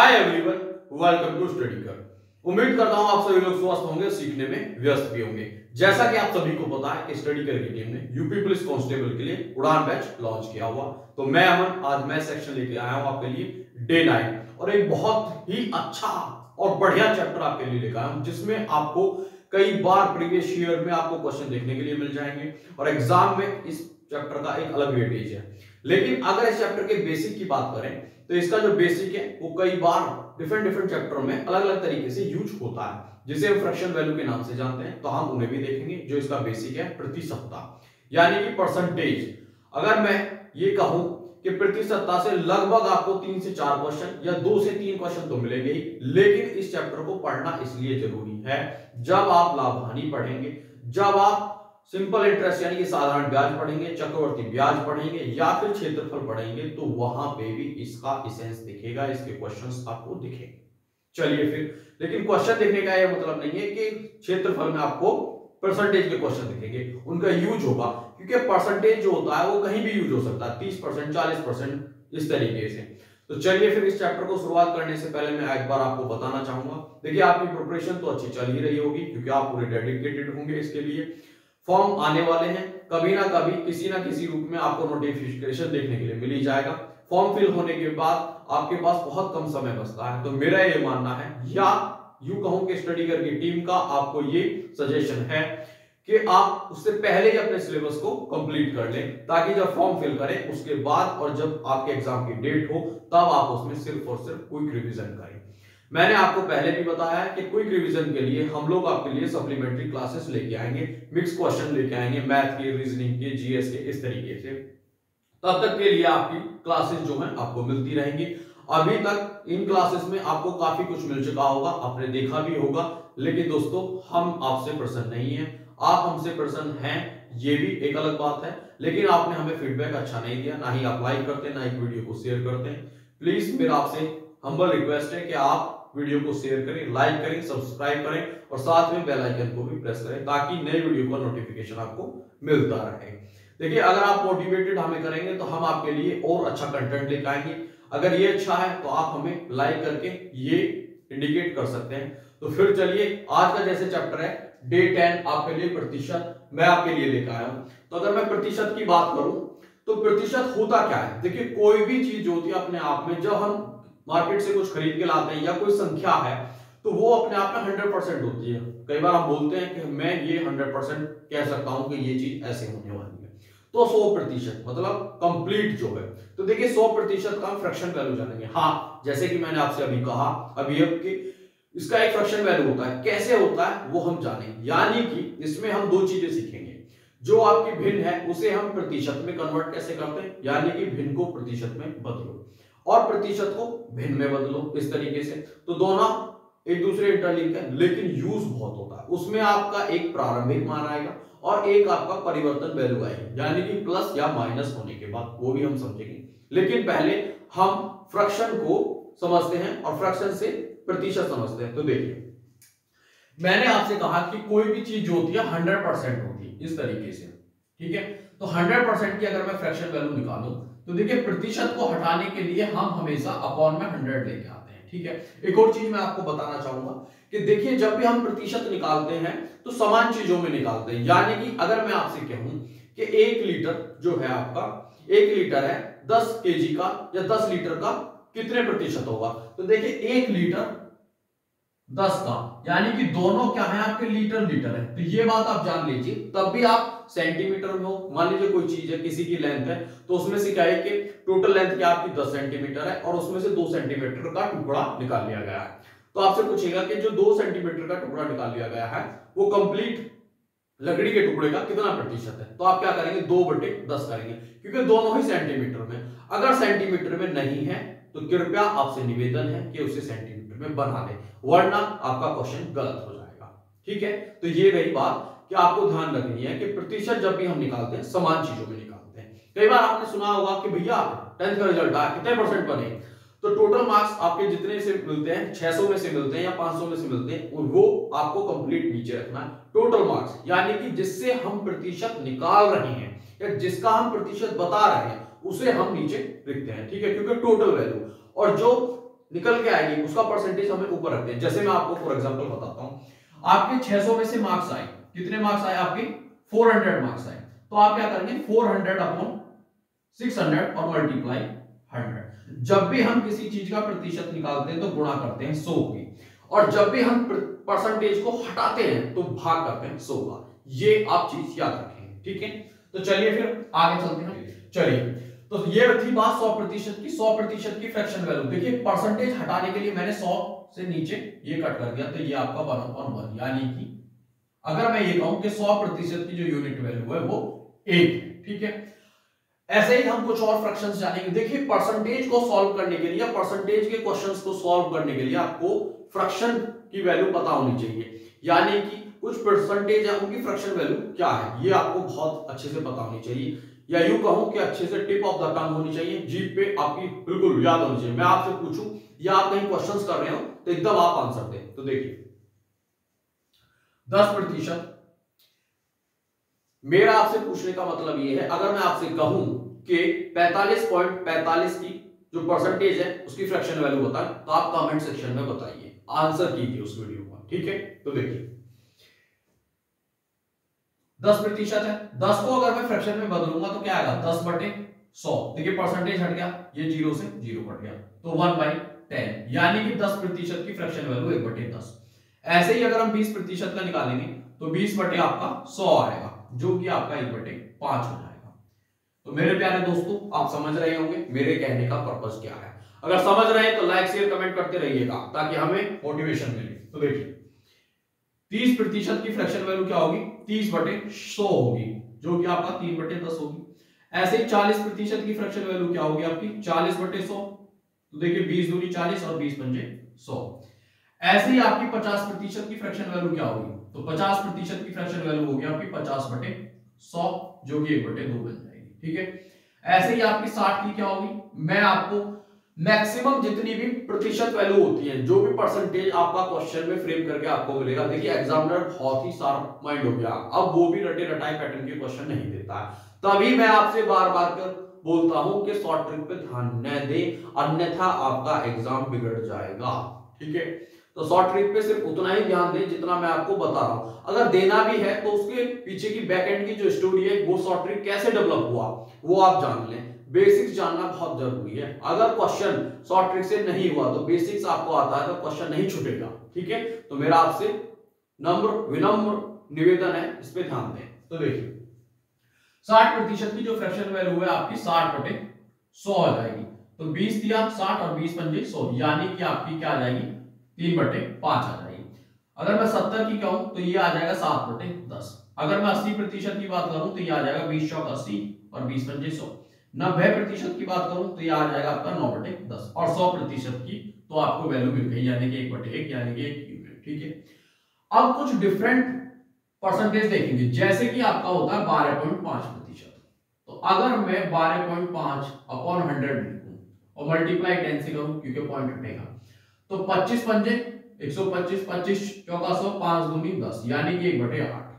Hi everyone, welcome to study कर। उम्मीद करता हूं आप सभी लोग स्वस्थ होंगे, सीखने में व्यस्त भी होंगे। जैसा कि आप सभी को पता है कि स्टडी कर की टीम ने यूपी पुलिस कांस्टेबल के लिए उड़ान बैच लॉन्च किया हुआ। तो मैं अमन आज मैं सेक्शन लेके आया हूं आपके लिए डे 9 और एक बहुत ही अच्छा और बढ़िया चैप्टर आपके लिए लेकर आया हूं, जिसमें आपको कई बार प्रीवियस ईयर में आपको क्वेश्चन देखने के लिए मिल जाएंगे और एग्जाम में इस चैप्टर का एक अलग वेटेज है। लेकिन अगर इस चैप्टर के बेसिक की बात करें तो इसका जो बेसिक है वो कई बार डिफरेंट चैप्टरों में अलग अलग तरीके से यूज होता है, जिसे हम फ्रैक्शन वैल्यू के नाम से जानते हैं। तो हम उन्हें भी देखेंगे। जो इसका बेसिक है प्रतिशतता, यानी कि परसेंटेज। अगर मैं ये कहूं कि प्रतिशतता से लगभग आपको 3 से 4 क्वेश्चन या 2 से 3 क्वेश्चन तो मिलेंगे ही, लेकिन इस चैप्टर को पढ़ना इसलिए जरूरी है जब आप लाभ हानि पढ़ेंगे, जब आप सिंपल इंटरेस्ट यानी कि साधारण ब्याज पढ़ेंगे, चक्रवर्ती ब्याज पढ़ेंगे या फिर क्षेत्रफल पढ़ेंगे, तो वहां पे भी इसका एसेंस दिखेगा, इसके क्वेश्चंस आपको दिखेंगे। चलिए फिर, लेकिन क्वेश्चन देखने का यह मतलब नहीं है कि क्षेत्रफल में आपको परसेंटेज के क्वेश्चन दिखेंगे, उनका यूज होगा, क्योंकि परसेंटेज जो होता है वो कहीं भी यूज हो सकता है, 30%, 40%, इस तरीके से। तो चलिए फिर इस चैप्टर को शुरुआत करने से पहले मैं एक बार आपको बताना चाहूंगा। देखिए, आपकी प्रिपरेशन तो अच्छी चल ही रही होगी क्योंकि आप पूरे डेडिकेटेड होंगे इसके लिए। फॉर्म आने वाले हैं, कभी ना कभी किसी ना किसी रूप में आपको नोटिफिकेशन देखने के लिए मिल ही जाएगा। फॉर्म फिल होने के बाद आपके पास बहुत कम समय बचता है, तो मेरा ये मानना है, या यूं कहूं कि स्टडी करके टीम का आपको ये सजेशन है कि आप उससे पहले ही अपने सिलेबस को कंप्लीट कर लें, ताकि जब फॉर्म फिल करें उसके बाद और जब आपके एग्जाम की डेट हो तब आप उसमें सिर्फ और सिर्फ क्विक रिवीजन करें। मैंने आपको पहले भी बताया है कि क्विक रिवीजन के लिए हम लोग आपके लिए सप्लीमेंट्री क्लासेस लेके आएंगे, मिक्स क्वेश्चन लेके आएंगे, मैथ के, रीजनिंग के, जीएस के, इस तरीके से। तब तक के लिए आपकी क्लासेस जो हैं आपको मिलती रहेंगी। अभी तक इन क्लासेस में आपको काफी कुछ मिल चुका होगा, आपने देखा भी होगा, लेकिन दोस्तों हम आपसे प्रसन्न नहीं है। आप हमसे प्रसन्न हैं ये भी एक अलग बात है, लेकिन आपने हमें फीडबैक अच्छा नहीं दिया, ना ही आप लाइक करते, ना ही वीडियो को शेयर करते हैं। प्लीज मेरा आपसे हम्बल रिक्वेस्ट है कि आप वीडियो को शेयर करें, लाइक करें, सब्सक्राइब करें और साथ में बेल आइकन को भी प्रेस करें, ताकि नए वीडियो का नोटिफिकेशन आपको मिलता रहे। देखिए, अगर आप मोटिवेटेड हमें करेंगे तो हम आपके लिए और अच्छा कंटेंट लेकर आएंगे। अगर ये अच्छा है तो आप हमें लाइक करके ये इंडिकेट कर सकते हैं। तो फिर चलिए, आज का जैसे चैप्टर है डे 10 आपके लिए प्रतिशत, मैं आपके लिए लेकर आया हूं। तो अगर मैं प्रतिशत की बात करूं तो प्रतिशत होता क्या है? देखिए, कोई भी चीज होती है अपने आप में, जब हम मार्केट से कुछ खरीद के लाते हैं या कोई संख्या है तो वो अपने आप में 100% होती है। कई बार हम बोलते हैं कि मैं ये 100% कह सकता हूं कि ये चीज ऐसे होने वाली है, तो 100% मतलब कंप्लीट जो है। तो देखिए, 100% का हम फ्रैक्शन वैल्यू जानेंगे। हाँ, जैसे कि मैंने आपसे अभी कहा, अभी इसका एक फ्रैक्शन वैल्यू होता है, कैसे होता है वो हम जानेंगे। यानी कि इसमें हम 2 चीजें सीखेंगे। जो आपकी भिन्न है उसे हम प्रतिशत में कन्वर्ट कैसे करते हैं, यानी कि भिन्न को प्रतिशत में बदलो और प्रतिशत को भिन्न में बदलो, इस तरीके से। तो दोनों एक दूसरे इंटरलिंक है, लेकिन यूज बहुत होता है। उसमें आपका एक प्रारंभिक मान आएगा और एक आपका परिवर्तन वैल्यू आएगी, यानी कि प्लस या माइनस होने के बाद, वो भी हम समझेंगे। लेकिन पहले हम फ्रैक्शन को समझते हैं और फ्रैक्शन से प्रतिशत समझते हैं। तो देखिए, मैंने आपसे कहा कि कोई भी चीज जो होती है 100% होती है, इस तरीके से, ठीक है। तो 100% की अगर मैं फ्रैक्शन वैल्यू निकालूं तो देखिए, प्रतिशत को हटाने के लिए हम हमेशा अपॉन में 100 लेके आते हैं, ठीक है। एक और चीज मैं आपको बताना चाहूंगा कि देखिए, जब भी हम प्रतिशत निकालते हैं तो समान चीजों में निकालते हैं। यानी कि अगर मैं आपसे कहूं कि 1 लीटर जो है आपका, 1 लीटर है 10 केजी का या 10 लीटर का, कितने प्रतिशत होगा? तो देखिए, 1 लीटर 10 का, यानी कि दोनों क्या है आपके लीटर लीटर है। तो ये बात आप जान लीजिए। तब भी आप सेंटीमीटर में हो, मान लीजिए कोई चीज है, किसी की लेंथ है, तो उसमें से क्या है कि टोटल लेंथ क्या आपकी 10 सेंटीमीटर है और उसमें से 2 सेंटीमीटर का टुकड़ा निकाल लिया गया है। तो आपसे पूछेगा कि जो 2 सेंटीमीटर का टुकड़ा निकाल लिया गया है वो कंप्लीट लकड़ी के टुकड़े का कितना प्रतिशत है? तो आप क्या करेंगे, 2/10 करेंगे, क्योंकि दोनों ही सेंटीमीटर में। अगर सेंटीमीटर में नहीं है तो कृपया आपसे निवेदन है कि उसे सेंटीमीटर में बना लें, वरना आपका क्वेश्चन गलत हो जाएगा, ठीक है। तो ये रही बात कि आपको ध्यान रखनी है कि प्रतिशत जब भी हम निकालते हैं समान चीजों में निकालते हैं। कई बार आपने सुना होगा कि भैया 10th का रिजल्ट आया, कितने परसेंट बने? तो टोटल मार्क्स आपके जितने से मिलते हैं, 600 में से मिलते हैं या 500 में से मिलते हैं, और वो आपको कंप्लीट नीचे रखना है, टोटल मार्क्स, यानी कि जिससे हम प्रतिशत निकाल रहे हैं या जिसका हम प्रतिशत बता रहे हैं उसे हम नीचे लिखते हैं, ठीक है, क्योंकि टोटल वैल्यू। और जो निकल के आएगी उसका परसेंटेज हमें ऊपर रखते हैं। जैसे मैं आपको फॉर एग्जांपल बताता हूं, आपके 600 में से मार्क्स आए, कितने मार्क्स आए आपके 400 मार्क्स आए, तो आप क्या करेंगे 400 अपॉन 600 और मल्टीप्लाई 100। जब भी हम किसी चीज का प्रतिशत निकालते हैं तो गुणा करते हैं 100 की, और जब भी हम परसेंटेज को हटाते हैं तो भाग करते हैं 100 का। ये आप चीज याद रखेंगे, ठीक है। तो चलिए फिर आगे चलते हैं। चलिए, तो ये थी बात 100% की। 100% की फ्रैक्शन वैल्यू देखिए, परसेंटेज हटाने के लिए मैंने 100 से नीचे ये कट कर दिया, तो ये आपका 1/1, यानी कि अगर मैं ये कहूं कि 100% की जो यूनिट वैल्यू है वो 1 है, ठीक है। ऐसे ही हम कुछ और फ्रैक्शंस जानेंगे। देखिए, परसेंटेज को सॉल्व करने के लिए, परसेंटेज के क्वेश्चंस को सॉल्व करने के लिए आपको फ्रैक्शन की वैल्यू पता होनी चाहिए, यानी कि कुछ परसेंटेज है उनकी फ्रैक्शन वैल्यू क्या है, ये आपको बहुत अच्छे से पता होनी चाहिए, या यूं कहूं कि अच्छे से टिप ऑफ द टंग होनी चाहिए, जीभ पे आपकी बिल्कुल याद होनी चाहिए। मैं आपसे पूछूं या आप कहीं क्वेश्चंस कर रहे हो तो एकदम आप आंसर दें। तो देखिए 10%, मेरा आपसे पूछने का मतलब ये है, अगर मैं आपसे कहूं कि 45.45 की जो परसेंटेज है उसकी फ्रैक्शन वैल्यू बताएं, तो आप कमेंट सेक्शन में बताइए, आंसर कीजिए उस वीडियो का, ठीक है। तो देखिए 10% है, 10 को अगर मैं फ्रैक्शन में बदलूंगा तो क्या आएगा 10/100। देखिए परसेंटेज हट गया, ये 0 से 0 कट गया, तो 1/10, यानी कि 10% की फ्रैक्शन वैल्यू 1/10। ऐसे ही अगर हम 20% का निकालेंगे तो 20 बटे आपका 100 आएगा, जो कि आपका 1/5 हो जाएगा। तो मेरे प्यारे दोस्तों, आप समझ रहे होंगे मेरे कहने का पर्पस क्या है। अगर समझ रहे हैं तो लाइक शेयर कमेंट करते रहिएगा ताकि हमें मोटिवेशन मिले। तो देखिए 30% की फ्रैक्शन वैल्यू क्या होगी 30/100 होगी, जो कि आपका 3/10 होगी। ऐसे ही 40% की फ्रैक्शन वैल्यू क्या होगी आपकी 40/100, तो देखिए 20 दूनी 40 और 20 पंजे 100। ऐसे ही आपकी 50% की फ्रैक्शन वैल्यू क्या होगी, तो 50% की फ्रैक्शन वैल्यू होगी आपकी 50/100, जो कि 1/2 बन जाएगी, ठीक है। ऐसे ही आपकी 60 की क्या होगी, मैं आपको मैक्सिमम जितनी भी प्रतिशत वैल्यू होती है, जो भी परसेंटेज आपका क्वेश्चन में फ्रेम करके आपको मिलेगा, देखिए एग्जामिनर बहुत ही शार्प माइंड हो गया, अब वो भी रटे रटाए पैटर्न के क्वेश्चन नहीं देता है। तभी मैं आपसे बार बार कर बोलता हूं कि शॉर्ट ट्रिक पे ध्यान न दे, अन्यथा आपका एग्जाम बिगड़ जाएगा, ठीक है। तो शॉर्ट ट्रिक पे सिर्फ उतना ही ध्यान दें जितना मैं आपको बता रहा हूं। अगर देना भी है तो उसके पीछे की बैक एंड की जो स्टोरी है, वो शॉर्ट ट्रिक कैसे डेवलप हुआ वो आप जान लें। बेसिक्स जानना बहुत जरूरी है। अगर क्वेश्चन शॉर्ट ट्रिक से नहीं हुआ तो बेसिक्स आपको आता है तो क्वेश्चन नहीं छूटेगा, ठीक है। तो मेरा आपसे नम्र विनम्र निवेदन है, इस पे ध्यान दें। तो देखिए 60% की जो फ्रैक्शन वैल्यू है आपकी 60/100 आ जाएगी, तो 20 दिया 60 और 20 पंजे 100, यानी कि आपकी क्या आ जाएगी 3/5 आ जाएगी। अगर मैं 70 की कहूं तो ये आ जाएगा 7/10। अगर मैं 80% की बात करूं तो ये आ जाएगा 20 चौक 80 और 20 पंजे 100। 90% की बात करूं तो ये आ जाएगा आपका 9/10, और 100% की तो आपको वैल्यू मिल गई, यानी कि 1/1, यानी कि 1 यूनिट, ठीक है। अब कुछ डिफरेंट परसेंटेज देखेंगे, जैसे कि आपका होता है 12.5%। तो अगर मैं 12.5 अपॉन 100 लिखूं और मल्टीप्लाई 10 से करूं, क्योंकि पॉइंट हटेगा, तो 25 पंजे 125, 25 चौका 100, 5 दूनी 10, यानी कि 1/8।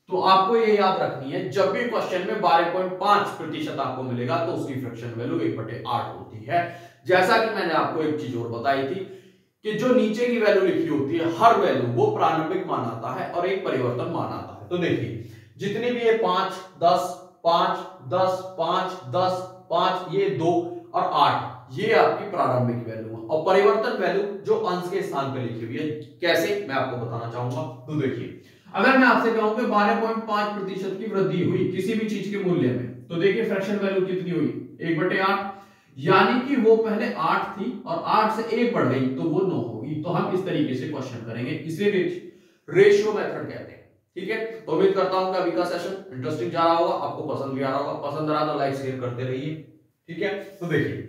तो आपको ये याद रखनी है, जब भी क्वेश्चन में 12.5% आपको मिलेगा तो उसकी फ्रैक्शन वैल्यू 1/8 होती है। जैसा कि मैंने आपको एक चीज और बताई थी कि जो नीचे की वैल्यू लिखी होती है, हर वैल्यू वो प्रारंभिक मान आता है और एक परिवर्तन मान आता है। तो देखिए जितनी भी ये 5, 10, 5, 10, 5, 10, 5, ये 2 और 8, ये आपकी प्रारंभिक वैल्यू है, और परिवर्तन वैल्यू जो अंश के स्थान पर लिखी हुई है, कैसे मैं आपको बताना चाहूंगा। तो देखिए अगर मैं आपसे कहूं कि 12.5% की वृद्धि हुई किसी भी चीज के मूल्य में, तो देखिए फ्रैक्शन वैल्यू कितनी हुई 1/8, यानी कि वो पहले 8 थी और 8 से 1 बढ़ गई तो वो 9 होगी। तो हम इस तरीके से क्वेश्चन करेंगे, इसे रेशियो मेथड कहते हैं, ठीक है। तो उम्मीद करता हूं कि अभी का सेशन इंटरेस्टिंग जा रहा होगा, आपको पसंद भी आ रहा होगा। पसंद रहा तो लाइक शेयर करते रहिए, ठीक है। तो देखिए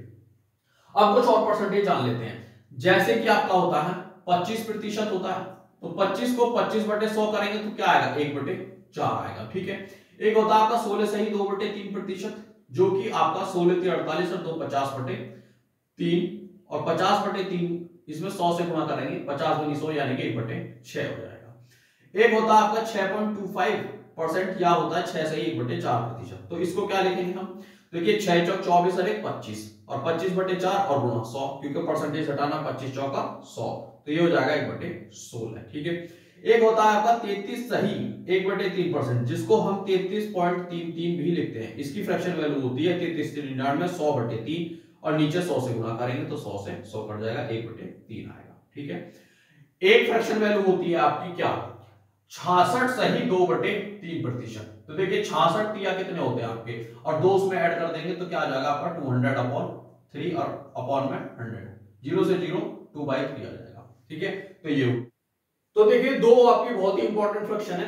अब कुछ और परसेंटेज जान लेते हैं, जैसे कि आपका होता है 25% होता है, तो 25 को 25/100 करेंगे तो क्या आएगा 1/4 आएगा, ठीक है। एक होता है आपका 16 सही 2/3%, जो कि आपका 16 × 48 और 2 50/3, और 50/3 इसमें 100 से गुणा करेंगे, 50 दूनी 100, यानी कि 1/6 हो जाएगा। एक होता है आपका 6.25 परसेंट या होता है 6 से 1/4%। तो इसको क्या लिखेंगे हम, देखिए 6 चौक 24 और 1 25 और 25/4 और गुणा 100, क्योंकि परसेंटेज हटाना 25 चौका 100, तो ये हो जाएगा 1/16। ठीक है, एक होता है आपका 33 सही 1/3%, जिसको हम 33.33 भी लिखते हैं। इसकी फ्रैक्शन वैल्यू होती है 33 100/3 और नीचे 100 से गुणा करेंगे तो 100 से 100 कट जाएगा, 1/3 आएगा। ठीक है, एक फ्रैक्शन वैल्यू होती है आपकी क्या, 66 सही 2/3%। तो देखिए 66 तिया कितने होते हैं आपके, और 2 उसमें ऐड कर देंगे तो क्या आ जाएगा आपका 200/3 और अपॉन में 100, 0 से 0 2/3 आ जाएगा। ठीक है, तो ये तो देखिए दो आपकी बहुत ही इंपॉर्टेंट फ्रैक्शन है।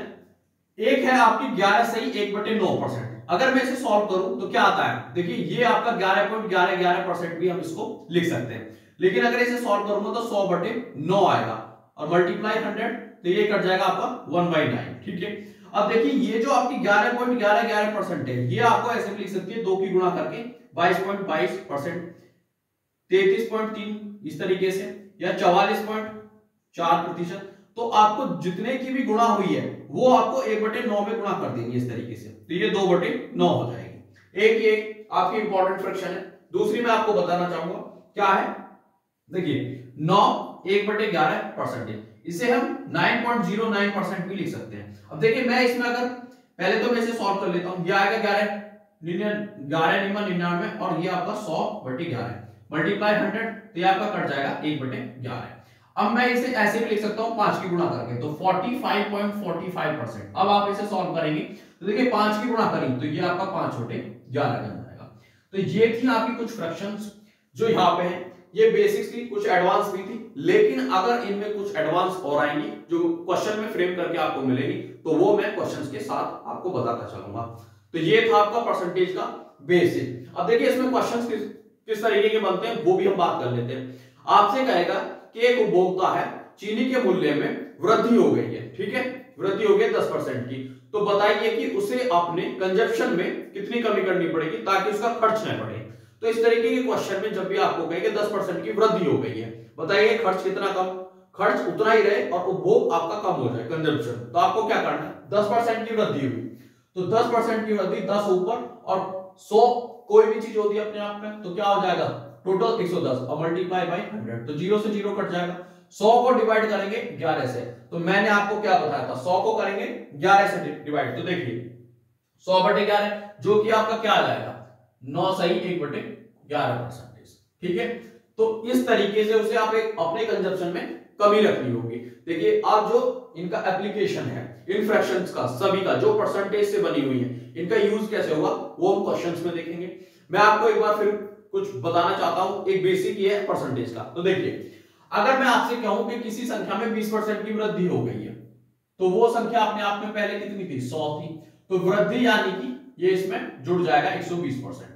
एक है आपकी 11 सही 1/9%। अगर मैं इसे सॉल्व करूं तो क्या आता है, देखिए ये आपका 11.11% भी हम इसको लिख सकते हैं, लेकिन अगर इसे सॉल्व करूंगा तो 100/9 आएगा और मल्टीप्लाई 100 तो ये कट जाएगा आपका 1/9। ठीक है, अब देखिए ये जो आपकी 11.11% है, ये आपको ऐसे भी लिख सकती है 2 की गुणा करके 22.22%, 33.3 इस तरीके से, या 44.4%। तो आपको जितने की भी गुणा हुई है वो आपको 1/9 में गुणा कर देंगे इस तरीके से, तो ये 2/9 हो जाएगी। एक ये आपकी इंपॉर्टेंट फ्रैक्शन है। दूसरी मैं आपको बताना चाहूंगा क्या है, देखिए 9 1/11%, इसे हम 9.09% भी लिख सकते हैं। अब देखिए मैं इसमें अगर पहले तो मैं इसे सॉल्व कर लेता हूं, ये आएगा 11 और ये आपका 100/11 मल्टीप्लाई 100 तो ये आपका कट जाएगा 1/11। अब मैं इसे ऐसे भी लिख सकता हूं 5 की गुणा करके, तो 45.45%। अब आप इसे सॉल्व करेंगे तो देखिए 5 की गुणा करें तो ये आपका 5/11 बन जाएगा। तो ये थी आपकी कुछ फ्रैक्शंस जो यहाँ पे हैं, ये बेसिक्स थी, कुछ एडवांस भी थी, लेकिन अगर इनमें कुछ एडवांस और आएंगी जो क्वेश्चन में फ्रेम करके आपको मिलेगी तो वो मैं क्वेश्चंस के साथ आपको बताता चलूंगा। तो ये था आपका परसेंटेज का बेसिक। अब देखिए इसमें क्वेश्चंस किस तरीके के बनते हैं वो भी हम बात कर लेते हैं। आपसे कहेगा कि एक उपभोक्ता है, चीनी के मूल्य में वृद्धि हो गई है, ठीक है, वृद्धि हो गई 10% की, तो बताइए कि उसे अपने कंजप्शन में कितनी कमी करनी पड़ेगी ताकि उसका खर्च न बढ़े। तो इस तरीके के क्वेश्चन में जब भी आपको कहेंगे 10% की वृद्धि हो गई है, बताइए खर्च कितना कम, खर्च उतना ही रहे और उपभोग आपका कम हो जाए, कंजप्शन, तो आपको क्या करना है, 10% की वृद्धि हुई तो 10% की वृद्धि 10 ऊपर और 100 कोई भी चीज होती है अपने आप में तो क्या हो जाएगा टोटल 110 और मल्टीप्लाई बाय 100, तो 0 से 0 कट जाएगा। 100 को डिवाइड करेंगे 11 से, तो मैंने आपको क्या बताया था 100 को करेंगे 11 से डिवाइड, तो देखिए 100/11 जो कि आपका क्या आ जाएगा 9 सही 1/11%। ठीक है, तो इस तरीके से उसे आप एक अपने कंजप्शन में कमी रखनी होगी। देखिए आप जो इनका एप्लीकेशन है इन फ्रैक्शंस का सभी का जो परसेंटेज से बनी हुई है, इनका यूज कैसे होगा वो हम क्वेश्चंस में देखेंगे। मैं आपको एक बार फिर कुछ बताना चाहता हूं, एक बेसिक ये है परसेंटेज का। तो देखिए अगर मैं आपसे कहूं कि किसी संख्या में 20% की वृद्धि हो गई है तो वो संख्या अपने आप में पहले कितनी थी 100 थी, तो वृद्धि यानी कि ये इसमें जुड़ जाएगा 120%।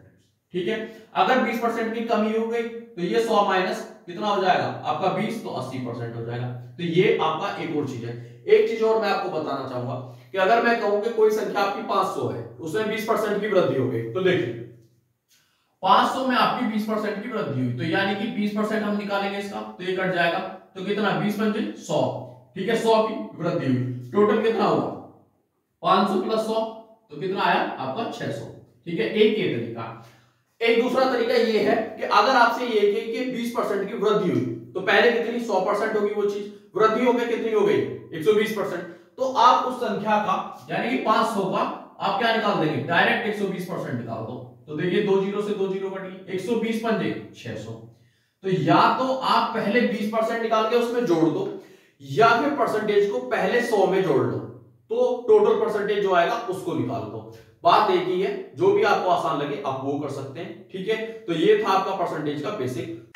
ठीक है, अगर 20% की कमी हो गई तो ये 100 माइनस कितना हो जाएगा आपका 20 तो 80% हो जाएगा। तो ये आपका एक और चीज है। एक चीज और मैं आपको बताना चाहूंगा कि अगर मैं कहूं कि कोई संख्या आपकी 500 है उसमें 20% की वृद्धि हो गई, तो देखिए 500 में आपकी 20% की वृद्धि हुई तो यानी कि 20% हम निकालेंगे इसका तो ये कट जाएगा, तो कितना 20 पंजे 100। ठीक है, 100 की वृद्धि हुई, टोटल कितना हुआ 500 प्लस 100 तो कितना आया आपका 600। ठीक है, एक ये तरीका। एक दूसरा तरीका ये है कि अगर आपसे ये कि 20% की वृद्धि हुई तो पहले कितनी 100% होगी वो चीज, वृद्धि हो गई कितनी हो गई 120%, तो आप उस संख्या का यानी कि 500 का आप क्या निकाल देंगे डायरेक्ट 120% निकाल दो। तो देखिए 2 0 से 2 0 कटी 120 पंजे 600। तो या तो आप पहले 20% निकाल के उसमें जोड़ दो या फिर परसेंटेज को पहले 100 में जोड़ लो, तो टोटल परसेंटेज जो आएगा उसको निकाल दो। बात एक ही है, जो भी आपको आसान लगे आप वो कर सकते हैं। ठीक है, तो ये था आपका परसेंटेज का बेसिक।